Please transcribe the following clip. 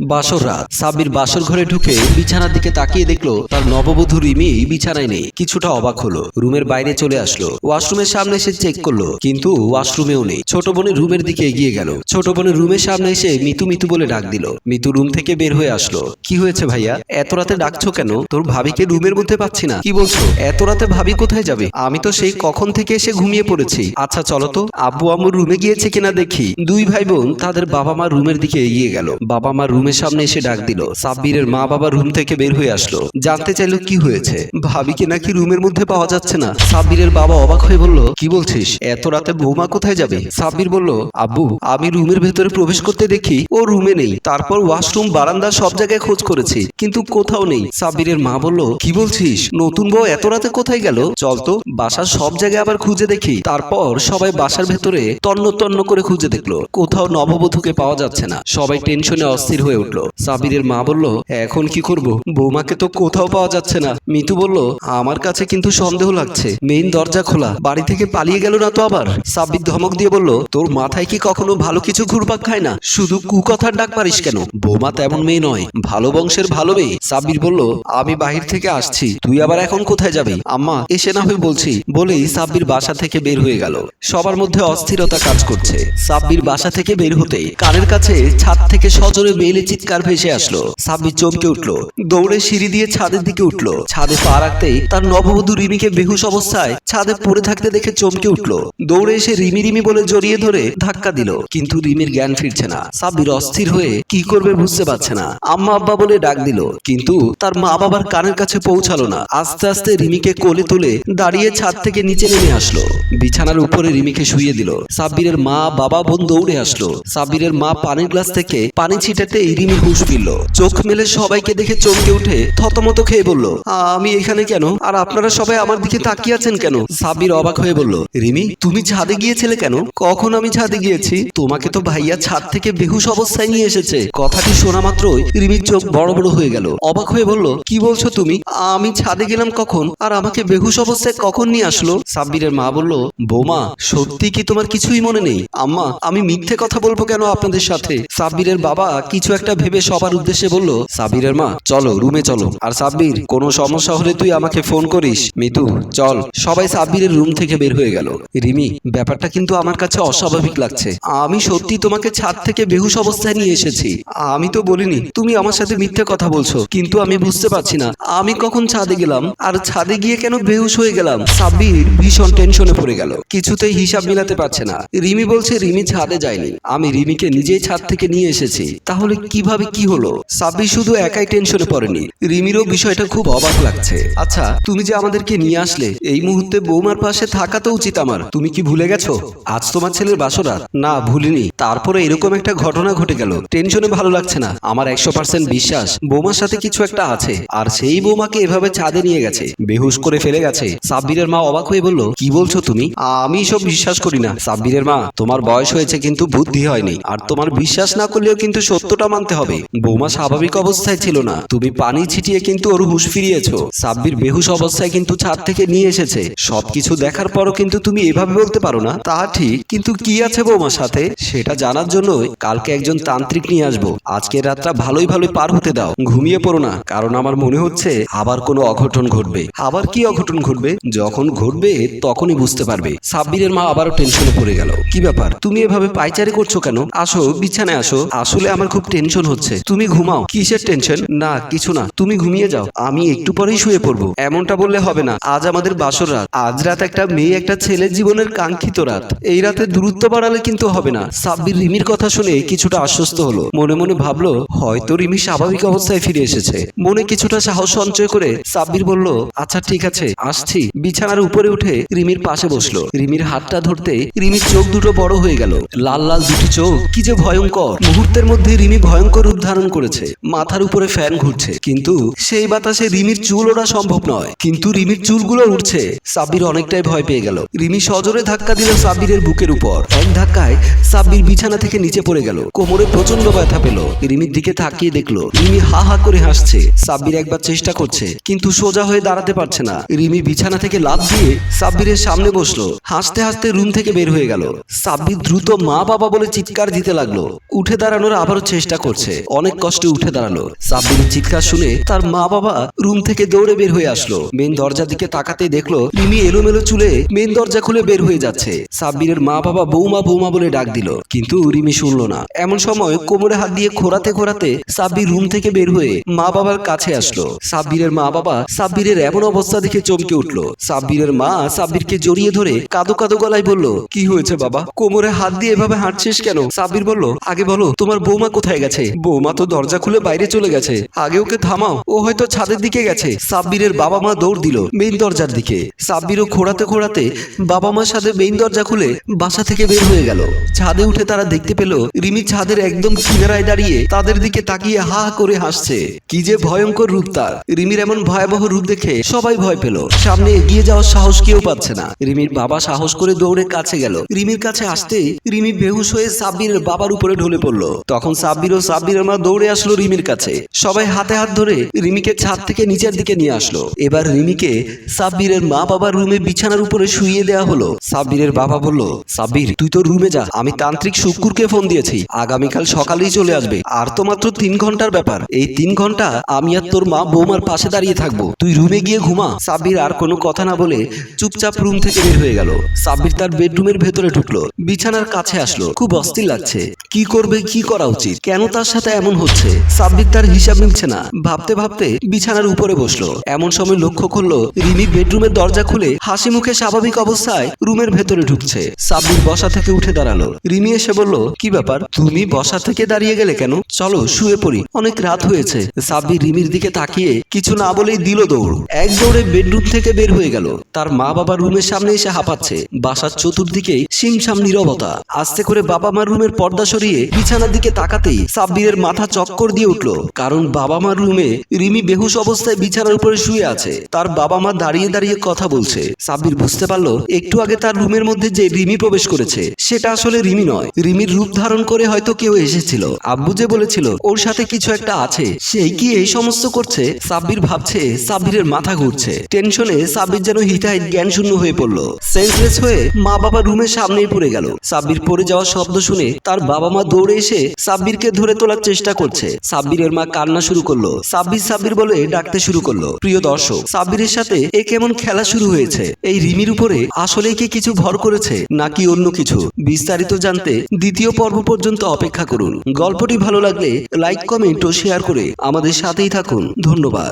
বাসর রাত। সাব্বির বাসর ঘরে ঢুকে বিছানার দিকে তাকিয়ে দেখলো তার নববধূ রিমি বিছানায় নেই। কিছুটা অবাক হলো, রুমের বাইরে চলে আসলো। ওয়াশরুমের সামনে এসে চেক করলো, কিন্তু ওয়াশরুমেও নেই। ছোট বোনের রুমের দিকে এগিয়ে গেল। ছোট বোনের রুমের সামনে এসে মিতু মিতু বলে ডাক দিল। মিতু রুম থেকে বের হয়ে আসলো। কি হয়েছে ভাইয়া, এত রাতে ডাকছো কেন? তোর ভাবিকে রুমের মধ্যে পাচ্ছি না। কি বলছো? এত রাতে ভাবি কোথায় যাবে? আমি তো সেই কখন থেকে এসে ঘুমিয়ে পড়েছি। আচ্ছা চলো তো আব্বু আম্মুর রুমে গিয়েছে কিনা দেখি। দুই ভাই বোন তাদের বাবা মার রুমের দিকে এগিয়ে গেল। বাবা মার রুমের সামনে এসে ডাক দিল। সাব্বিরের মা বাবা রুম থেকে বের হয়ে আসলো। জানতে চাইলো কি হয়েছে। ভাবিকে নাকি রুমের মধ্যে পাওয়া যাচ্ছে না। সাব্বিরের বাবা অবাক হয়ে বলল, কি বলছিস? এত রাতে বৌমা কোথায় যাবে? সাব্বির বলল, আব্বু আমি রুমের ভেতরে প্রবেশ করতে দেখি ও রুমে নেই। তারপর ওয়াশরুম বারান্দা সব জায়গায় খোঁজ করেছি, কিন্তু কোথাও নেই। সাব্বিরের মা বলল, কি বলছিস? নতুন বউ এত রাতে কোথায় গেল? চল তো বাসার সব জায়গায় আবার খুঁজে দেখি। তারপর সবাই বাসার ভেতরে তন্ন তন্ন করে খুঁজে দেখলো, কোথাও নববধূকে পাওয়া যাচ্ছে না। সবাই টেনশনে অস্থির হয়ে উঠলো। সাব্বিরের মা বলল, এখন কি করব? বৌমাকে তো কোথাও পাওয়া যাচ্ছে না। মিতু বলল, আমার কাছে কিন্তু সন্দেহ লাগছে। মেইন দরজা খোলা, বাড়ি থেকে পালিয়ে গেল না তো আবার? সাব্বির ধমক দিয়ে বলল, তোর মাথায় কি কখনো ভালো কিছু ঘুরপাক খায় না? শুধু কুকথার ডাক পারিস কেন? বৌমা তেমন মেয়ে নয়, ভালো বংশের ভালো মেয়ে। সাব্বির বলল, আমি বাহির থেকে আসছি, তুই আবার এখন কোথায় যাবি? আম্মা এসে না হয়ে বলছি। বলেই সাব্বির বাসা থেকে বের হয়ে গেল। সবার মধ্যে অস্থিরতা কাজ করছে। সাব্বির বাসা থেকে বের হতেই কানের কাছে ছাদ থেকে সজোরে মেয়েলি চিৎকার ভেসে আসলো। সাব্বির চমকে উঠলো, দৌড়ে সিঁড়ি দিয়ে ছাদের দিকে উঠলো। ছাদে পা রাখতেই তার নববধূ রিমিকে বেহুশ অবস্থায় ছাদে পড়ে থাকতে দেখে চমকে উঠলো। দৌড়ে এসে রিমি রিমি বলে জড়িয়ে ধরে ধাক্কা দিল, কিন্তু রিমির জ্ঞান ফিরছে না। সাব্বির অস্থির হয়ে কি করবে বুঝতে পারছে না। আম্মা আব্বা বলে ডাক দিল, কিন্তু তার মা বাবার কানের কাছে পৌঁছালো না। আস্তে আস্তে রিমিকে কোলে তুলে দাঁড়িয়ে ছাদ থেকে নিচে নেমে আসলো। বিছানার উপরে রিমিকে শুইয়ে দিল। সাব্বিরের মা বাবা বোন দৌড়ে আসলো। সাব্বিরের মা পানির গ্লাস থেকে পানি ছিটাতে রিমি হুঁশ ফিরল। চোখ মেলে সবাইকে দেখে চমকে উঠে থতমত খেয়ে বলল, আমি এখানে কেন? আর আপনারা সবাই আমার দিকে তাকিয়ে আছেন কেন? সাব্বির অবাক হয়ে বলল, রিমি তুমি ছাদে গিয়েছিলে কেন? কখন আমি ছাদে গিয়েছি? তোমাকে তো ভাইয়া ছাদ থেকে বেহুশ অবস্থায় নিয়ে এসেছে। কথাটি শোনা মাত্রই রিমির চোখ বড় বড় হয়ে গেল। অবাক হয়ে বলল, কি বলছো তুমি? আমি ছাদে গেলাম কখন? আর আমাকে বেহুশ অবস্থায় কখন নিয়ে আসলো? সাব্বিরের মা বলল, বৌমা সত্যি কি তোমার কিছুই মনে নেই? আম্মা আমি মিথ্যে কথা বলবো কেন আপনাদের সাথে? সাব্বিরের বাবা কিছু একটা ভেবে সবার উদ্দেশ্যে বলল, সাব্বিরের মা চলো রুমে চলো। আর সাব্বির কোনো সমস্যা হলে তুই আমাকে ফোন করিস। মিতু চল। সবাই সাব্বিরের রুম থেকে বের হয়ে গেল। রিমি ব্যাপারটা কিন্তু আমার কাছে অস্বাভাবিক লাগছে। আমি সত্যি তোমাকে ছাদ থেকে বেহুশ অবস্থায় নিয়ে এসেছি। আমি তো বলিনি। তুমি আমার সাথে মিথ্যে কথা বলছো, কিন্তু আমি বুঝতে পারছি না আমি কখন ছাদে গেলাম আর ছাদে গিয়ে কেন বেহুশ হয়ে গেলাম। সাব্বির ভীষণ টেনশনে পড়ে গেল, কিছুতেই হিসাব মিলাতে পারছে না। রিমি বলছে রিমি ছাদে যায়নি, আমি রিমিকে নিজেই ছাদ থেকে নিয়ে এসেছি। তাহলে কিভাবে কি হলো? সাব্বির শুধু একাই টেনশনে পড়েনি, রিমিরও বিষয়টা খুব অবাক লাগছে। আচ্ছা তুমি যে আমাদেরকে নিয়ে আসলে, এই মুহূর্তে বৌমার পাশে থাকা তো উচিত আমার। তুমি কি ভুলে গেছো আজ তোমার ছেলের বাসরাত? না ভুলিনি, তারপরে এরকম একটা ঘটনা ঘটে গেল। টেনশনে ভালো লাগছে না। আমার 100% বিশ্বাস বৌমার সাথে কিছু একটা আছে, আর সেই বৌমাকে এভাবে ছাদে নিয়ে গেছে, বেহুশ করে ফেলে গেছে। সাব্বিরের মা অবাক হয়ে বলল, কি বলছো তুমি? আমি সব বিশ্বাস করি না। সাব্বিরের মা তোমার বয়স হয়েছে কিন্তু বুদ্ধি হয়নি, আর তোমার বিশ্বাস না করলেও কিন্তু সত্যটা মানতে হবে। বৌমা স্বাভাবিক অবস্থায় ছিল না, তুমি পানি ছিটিয়ে কিন্তু ওর হুঁশ ফিরিয়েছো। সাব্বির বেহুশ অবস্থায় কিন্তু ছাদ থেকে নিয়ে এসেছে। সবকিছু দেখার পরও কিন্তু তুমি এভাবে বলতে পারো না। তা ঠিক, কিন্তু কি আছে বৌমার সাথে সেটা জানার জন্য কালকে একজন তান্ত্রিক নিয়ে আসবো। আজকের রাতটা ভালোই ভালোই পার হতে দাও, ঘুমিয়ে পড়ো না। কারণ আমার মনে হচ্ছে আবার কোনো অঘটন ঘটবে। আবার কি অঘটন ঘটবে? যখন ঘটবে তখনই বুঝতে পারবে। সাব্বিরের মা আবারও টেনশনে পড়ে গেল। কি ব্যাপার, তুমি এভাবে পায়চারি করছো কেন? আসো বিছানায় আসো। আসলে আমার খুব টেনশন হচ্ছে। তুমি ঘুমাও। কিসের টেনশন? না কিছু না, তুমি ঘুমিয়ে যাও, আমি একটু পরেই শুয়ে পড়বো। এমনটা বললে হবে না, আজ আমাদের বাসর রাত। আজ রাত একটা মেয়ে একটা ছেলের জীবনের কাঙ্ক্ষিত রাত। এই রাতে দূরত্ব বাড়ালে কিন্তু হবে না। সাব্বির রিমির কথা শুনে কিছুটা আশ্বস্ত হলো। মনে মনে ভাবলো হয়তো রিমি স্বাভাবিক অবস্থায় ফিরে এসেছে। মনে কিছুটা সাহস সঞ্চয় করে সাব্বির বলল, আচ্ছা ঠিক আছে আসছি। বিছানার উপরে উঠে রিমির পাশে বসলো। রিমির হাতটা ধরতে রিমির চোখ দুটো বড় হয়ে গেল। লাল লাল দুটি চোখ, কি যে ভয়ঙ্কর। মুহূর্তের মধ্যে রিমি ভয়ঙ্কর রূপ ধারণ করেছে। মাথার উপরে ফ্যান ঘুরছে, কিন্তু সেই বাতাসে রিমির চুল ওড়া সম্ভব নয়। কিন্তু রিমির চুলগুলো উঠছে। সাব্বির অনেকটাই ভয় পেয়ে গেল। রিমি সজোরে ধাক্কা দিল সাব্বিরের বুকের উপর। এক ধাক্কায় সাব্বির বিছানা থেকে নিচে পড়ে গেল। কোমরে প্রচন্ড ব্যথা পেল। রিমির দিকে তাকিয়ে দেখলো রিমি হা হা করে হাসছে। সাব্বির একবার চেষ্টা করছে, কিন্তু সোজা হয়ে দাঁড়াতে পারছে না। রিমি বিছানা থেকে লাফ দিয়ে সাব্বিরের সামনে বসলো। হাসতে হাসতে রুম থেকে বের হয়ে গেল। সাব্বির দ্রুত মা বাবা বলে চিৎকার দিতে লাগলো। উঠে দাঁড়ানোর আবারও চেষ্টা করলো। করছে। অনেক কষ্টে উঠে দাঁড়ালো। সাব্বিরের চিৎকার শুনে তার মা বাবা রুম থেকে দৌড়ে বের হয়ে আসলো। মেন দরজার দিকে তাকাতে দেখলো রিমি এলোমেলো চুলে মেন দরজা খুলে বের হয়ে যাচ্ছে। সাব্বিরের মা বাবা বৌমা বৌমা বলে ডাক দিল, কিন্তু রিমি শুনলো না। এমন সময় কোমরে হাত দিয়ে খোঁড়াতে খোঁড়াতে সাব্বির রুম থেকে বের হয়ে মা বাবার কাছে আসলো। সাব্বিরের মা বাবা সাব্বিরের এমন অবস্থা দেখে চমকে উঠলো। সাব্বিরের মা সাব্বিরকে জড়িয়ে ধরে কাঁদো কাঁদো গলায় বলল, কি হয়েছে বাবা, কোমরে হাত দিয়ে এভাবে হাঁটছিস কেন? সাব্বির বলল, আগে বলো তোমার বৌমা কোথায় গেছে? বৌমা তো দরজা খুলে বাইরে চলে গেছে, আগে ওকে থামাও, ও হয়তো ছাদের দিকে গেছে। সাব্বিরের বাবা মা দৌড় দিল মেইন দরজার দিকে। সাব্বিরও খোঁড়াতে খোঁড়াতে বাবা মার সাথে মেইন দরজা খুলে বাসা থেকে বের হয়ে গেল। ছাদে উঠে তারা দেখতে পেল রিমি ছাদের একদম কিনারায় দাঁড়িয়ে তাদের দিকে তাকিয়ে হা করে হাসছে। কি যে ভয়ঙ্কর রূপ তার! রিমির এমন ভয়াবহ রূপ দেখে সবাই ভয় পেল। সামনে এগিয়ে যাওয়ার সাহস কেউ পাচ্ছে না। রিমির বাবা সাহস করে দৌড়ে কাছে গেল। রিমির কাছে আসতেই রিমি বেহুশ হয়ে সাব্বিরের বাবার উপরে ঢলে পড়ল। তখন সাব্বির ও সাব্বিরের মা দৌড়ে আসলো রিমির কাছে। সবাই হাতে হাত ধরে রিমিকে ছাদ থেকে নিচের দিকে নিয়ে আসলো। এবার রিমিকে সাব্বিরের মা বাবার রুমে বিছানার উপরে শুইয়ে দেওয়া হলো। সাব্বিরের বাবা বলল, সাব্বির তুই তো রুমে যা, আমি তান্ত্রিক শুক্কুরকে ফোন দিয়েছি, আগামীকাল সকালেই চলে আসবে। আর তো মাত্র 3 ঘন্টার ব্যাপার। এই 3 ঘন্টা আমি আর তোর মা বৌমার পাশে দাঁড়িয়ে থাকবো, তুই রুমে গিয়ে ঘুমা। সাব্বির আর কোনো কথা না বলে চুপচাপ রুম থেকে বের হয়ে গেল। সাব্বির তার বেডরুমের ভেতরে ঢুকলো, বিছানার কাছে আসলো। খুব অস্থির লাগছে, কি করবে, কি করা উচিত, কেন তার সাথে এমন হচ্ছে? সাব্বির তার হিসাব মিলছে না। ভাবতে ভাবতে বিছানার উপরে বসলো। এমন সময় লক্ষ্য করলো রিমি বেডরুমের দরজা খুলে হাসি মুখে স্বাভাবিক অবস্থায় রুমের ভেতরে ঢুকছে। সাব্বির বসা থেকে উঠে দাঁড়ালো। রিমি এসে বলল, কি ব্যাপার, তুমি বসা থেকে দাঁড়িয়ে গেলে কেন? চলো শুয়ে পড়ি, অনেক রাত হয়েছে। সাব্বির রিমির দিকে তাকিয়ে কিছু না বলেই দিল দৌড়। এক দৌড়ে বেডরুম থেকে বের হয়ে গেল। তার মা বাবা রুমের সামনে এসে হাঁপাচ্ছে। বাসার চতুর্দিকে শিমশাম নীরবতা। আস্তে করে বাবা মার রুমের পর্দা সরিয়ে বিছানার দিকে তাকাতেই সাব্বিরের মাথা চক্কর দিয়ে উঠলো। কারণ বাবা মার রুমে রিমি বেহুশ অবস্থায় বিছানার উপরে শুয়ে আছে। তার বাবা মা দাঁড়িয়ে দাঁড়িয়ে কথা বলছে। সাব্বির বুঝতে পারলো একটু আগে তার রুমের মধ্যে যে রিমি প্রবেশ করেছে সেটা আসলে রিমি নয়। রিমির রূপ ধারণ করে হয়তো কেউ এসেছিল। আব্বু যে বলেছিল ওর সাথে কিছু একটা আছে, সেই কি এই সমস্ত করছে? সাব্বির ভাবছে, সাব্বিরের মাথা ঘুরছে। টেনশনে সাব্বির যেন হিতাহিত জ্ঞান শূন্য হয়ে পড়লো। সেন্সলেস হয়ে মা বাবা রুমের সামনেই পড়ে গেল। সাব্বির পড়ে যাওয়ার শব্দ শুনে তার বাবা মা দৌড়ে এসে সাব্বিরকে ধরে তোলার চেষ্টা করছে। সাব্বিরের মা কান্না শুরু করলো। সাব্বির সাব্বির বলে ডাকতে শুরু করলো। প্রিয় দর্শক, সাব্বিরের সাথে এ কেমন খেলা শুরু হয়েছে? এই রিমির উপরে আসলে কি কিছু ভর করেছে নাকি অন্য কিছু? বিস্তারিত জানতে দ্বিতীয় পর্ব পর্যন্ত অপেক্ষা করুন। গল্পটি ভালো লাগলে লাইক, কমেন্ট ও শেয়ার করে আমাদের সাথেই থাকুন। ধন্যবাদ।